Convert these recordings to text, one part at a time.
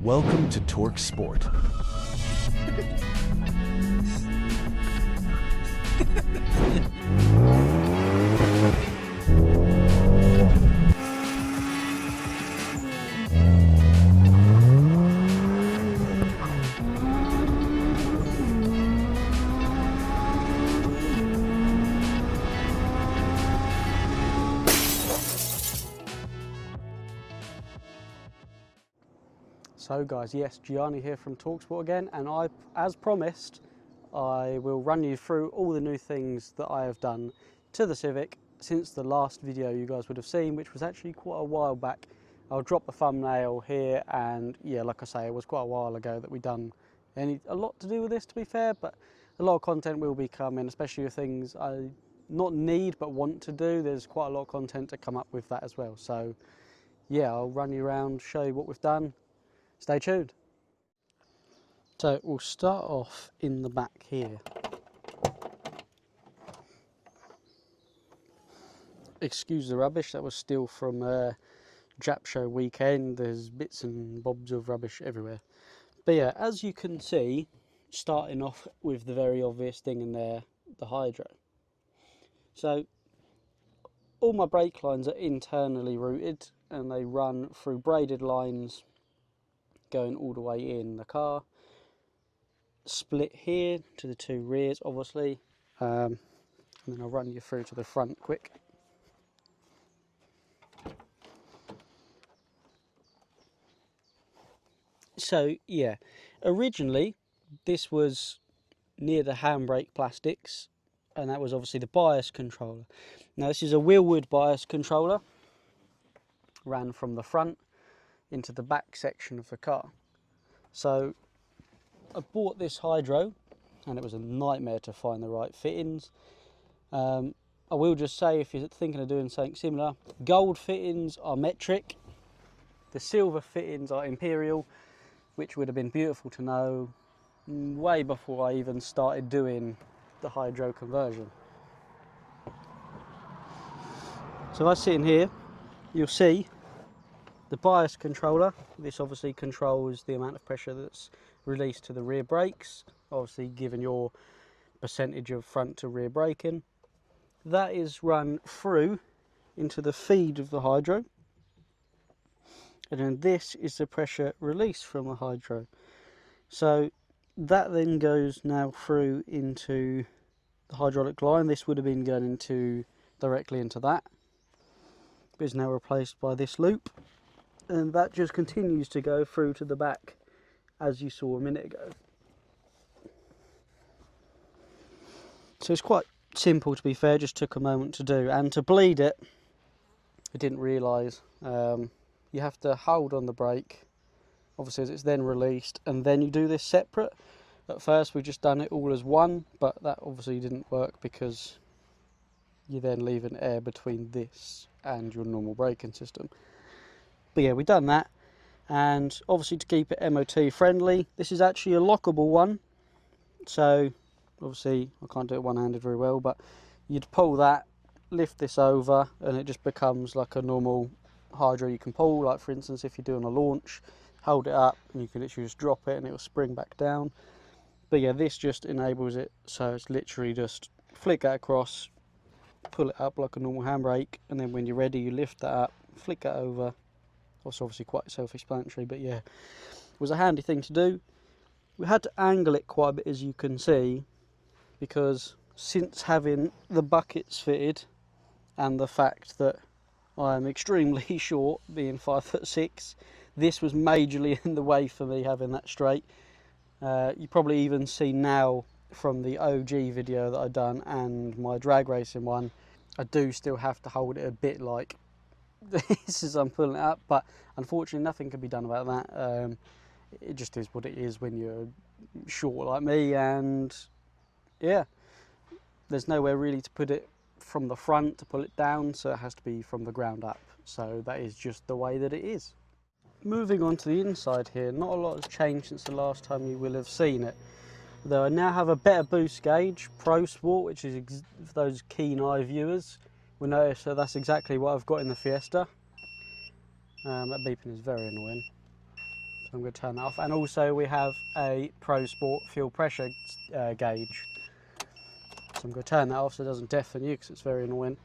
Welcome to Torque Sport. So guys, yes, Gianni here from TalkSport again, and as promised, I will run you through all the new things that I have done to the Civic since the last video you guys would have seen, which was actually quite a while back. I'll drop the thumbnail here, and yeah, like I say, it was quite a while ago that we done a lot to do with this, to be fair, but a lot of content will be coming, especially with things I not need but want to do. There's quite a lot of content to come up with that as well. So yeah, I'll run you around, show you what we've done. Stay tuned. So we'll start off in the back here. Excuse the rubbish, that was still from Jap Show weekend. There's bits and bobs of rubbish everywhere. But yeah, as you can see, starting off with the very obvious thing in there, the hydro. So all my brake lines are internally routed and they run through braided lines going all the way in the car. Split here to the two rears, obviously, and then I'll run you through to the front quick. So yeah, originally this was near the handbrake plastics, and that was obviously the bias controller. Now this is a wheelwood bias controller, ran from the front into the back section of the car. So I bought this hydro and it was a nightmare to find the right fittings. I will just say, if you're thinking of doing something similar, gold fittings are metric, the silver fittings are imperial, which would have been beautiful to know way before I even started doing the hydro conversion. So if I sit in here, you'll see the bias controller. This obviously controls the amount of pressure that's released to the rear brakes, obviously given your percentage of front to rear braking. That is run through into the feed of the hydro, and then this is the pressure released from the hydro. So that then goes now through into the hydraulic line. This would have been going directly into that, but is now replaced by this loop. And that just continues to go through to the back, as you saw a minute ago. So it's quite simple, to be fair, just took a moment to do. And to bleed it, I didn't realise, you have to hold on the brake, obviously, as it's then released, and then you do this separate. At first we just done it all as one, but that obviously didn't work because you then leave an air between this and your normal braking system. But yeah, we've done that, and obviously to keep it MOT friendly, this is actually a lockable one. So obviously I can't do it one-handed very well, but you'd pull that, lift this over, and it just becomes like a normal hydro you can pull. Like for instance, if you're doing a launch, hold it up and you can literally just drop it and it will spring back down. But yeah, this just enables it, so it's literally just flick that across, pull it up like a normal handbrake, and then when you're ready you lift that up, flick it over. Also obviously quite self-explanatory, but yeah, it was a handy thing to do. We had to angle it quite a bit, as you can see, because since having the buckets fitted and the fact that I am extremely short, being 5'6", this was majorly in the way for me having that straight. You probably even see now from the OG video that I've done and my drag racing one, I do still have to hold it a bit like this as I'm pulling it up, but unfortunately nothing can be done about that. It just is what it is when you're short like me, and yeah, there's nowhere really to put it from the front to pull it down, so it has to be from the ground up. So that is just the way that it is. Moving on to the inside here, not a lot has changed since the last time you will have seen it. Though I now have a better boost gauge, Pro Sport, which is for those keen eye viewers will notice that that's exactly what I've got in the Fiesta. That beeping is very annoying. So I'm going to turn that off. And also we have a Pro Sport fuel pressure gauge. So I'm going to turn that off so it doesn't deafen you, because it's very annoying.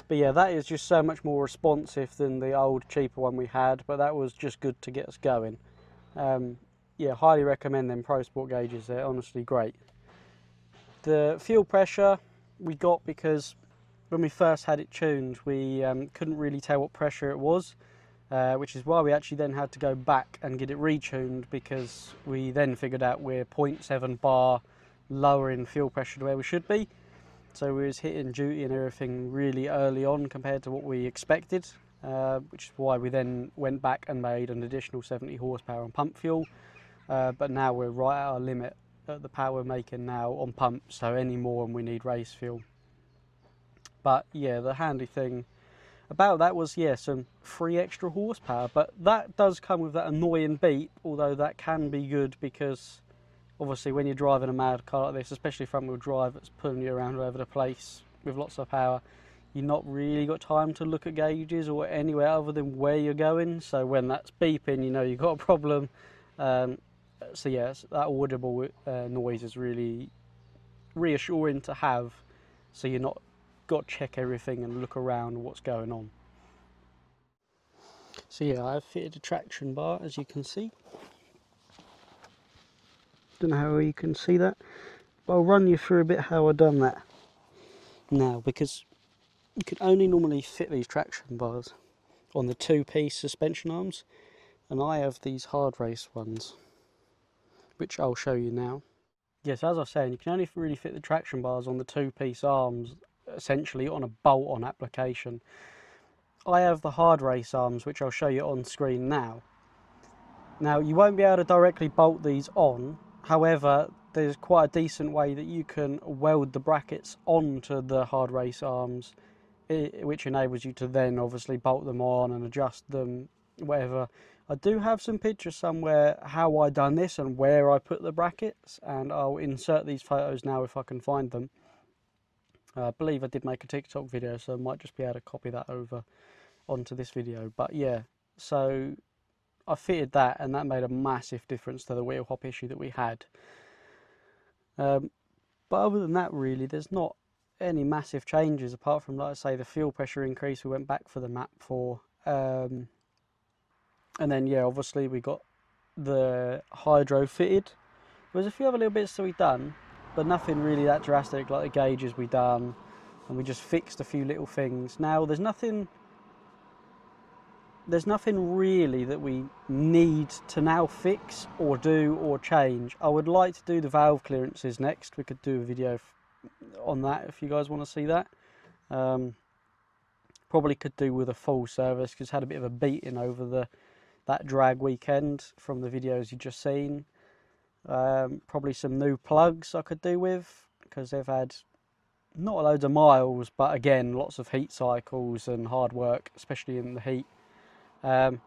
But yeah, that is just so much more responsive than the old cheaper one we had, but that was just good to get us going. Yeah, highly recommend them Pro Sport gauges, they're honestly great. The fuel pressure we got because when we first had it tuned, we couldn't really tell what pressure it was, which is why we actually then had to go back and get it retuned, because we then figured out we're 0.7 bar lower in fuel pressure to where we should be. So we was hitting duty and everything really early on compared to what we expected, which is why we then went back and made an additional 70 horsepower on pump fuel. But now we're right at our limit at the power we're making now on pump, so any more and we need race fuel. But yeah, the handy thing about that was, yeah, some free extra horsepower, but that does come with that annoying beep, although that can be good because obviously when you're driving a mad car like this, especially front wheel drive that's pulling you around all over the place with lots of power, you've not really got time to look at gauges or anywhere other than where you're going. So when that's beeping, you know you've got a problem. So yes, that audible noise is really reassuring to have, so you're not got to check everything and look around what's going on. So yeah, I've fitted a traction bar, as you can see. Don't know how you can see that, but I'll run you through a bit how I've done that now, because you can only normally fit these traction bars on the two-piece suspension arms, and I have these hard race ones, which I'll show you now. Yes, as I was saying, you can only really fit the traction bars on the two-piece arms, essentially on a bolt-on application. I have the hard race arms, which I'll show you on screen now. Now, you won't be able to directly bolt these on, however, there's quite a decent way that you can weld the brackets onto the hard race arms, which enables you to then obviously bolt them on and adjust them, whatever. I do have some pictures somewhere how I done this and where I put the brackets, and I'll insert these photos now if I can find them. I believe I did make a TikTok video, so I might just be able to copy that over onto this video. But yeah, so I fitted that, and that made a massive difference to the wheel hop issue that we had. But other than that, really, there's not any massive changes apart from, like I say, the fuel pressure increase we went back for the map for. And then yeah, obviously we got the hydro fitted. There's a few other little bits that we've done, but nothing really that drastic, like the gauges we done, and we just fixed a few little things. Now there's nothing really that we need to now fix or do or change. I would like to do the valve clearances next. We could do a video on that if you guys want to see that. Probably could do with a full service, because had a bit of a beating over that drag weekend from the videos you just seen. Probably some new plugs I could do with, because they've had not loads of miles, but again lots of heat cycles and hard work, especially in the heat. So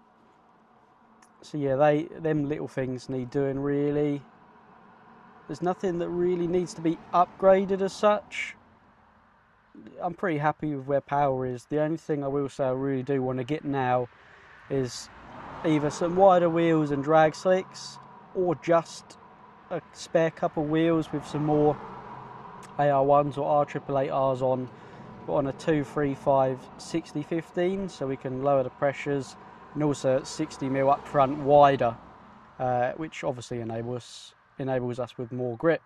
yeah, them little things need doing really. There's nothing that really needs to be upgraded as such. I'm pretty happy with where power is. The only thing I will say I really do want to get now is either some wider wheels and drag slicks, or just a spare couple wheels with some more AR1s or R888Rs on, but on a 235 60/15, so we can lower the pressures, and also at 60mm up front wider, which obviously enables us with more grip.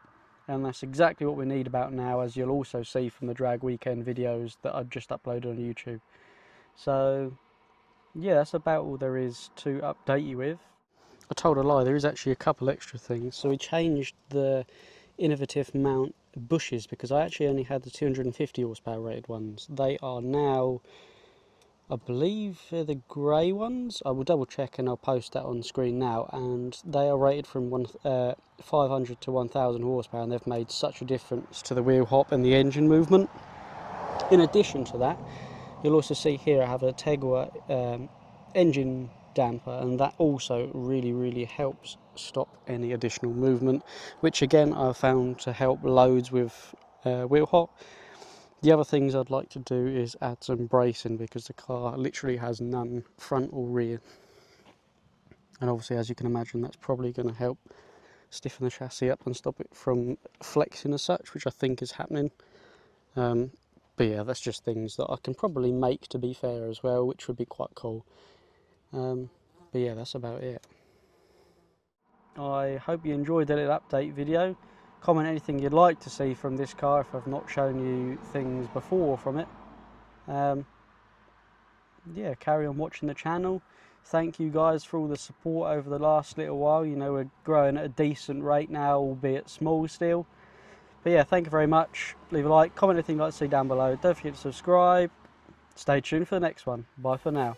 And that's exactly what we need about now, as you'll also see from the drag weekend videos that I've just uploaded on YouTube. So yeah, that's about all there is to update you with. I told a lie, there is actually a couple extra things. So we changed the innovative mount bushes, because I actually only had the 250 horsepower rated ones. They are now, I believe they're the grey ones. I will double check and I'll post that on screen now. And they are rated from 500 to 1000 horsepower, and they've made such a difference to the wheel hop and the engine movement. In addition to that, you'll also see here I have a Tegua engine damper, and that also really helps stop any additional movement, which again I've found to help loads with wheel hop. The other things I'd like to do is add some bracing, because the car literally has none front or rear. And obviously, as you can imagine, that's probably going to help stiffen the chassis up and stop it from flexing as such, which I think is happening. But yeah, that's just things that I can probably make, to be fair, as well, which would be quite cool. But yeah, that's about it. I hope you enjoyed the little update video. Comment anything you'd like to see from this car if I've not shown you things before from it. Yeah, carry on watching the channel. Thank you guys for all the support over the last little while. You know, we're growing at a decent rate now, albeit small still. But yeah, thank you very much. Leave a like, comment anything you'd like to see down below. Don't forget to subscribe. Stay tuned for the next one. Bye for now.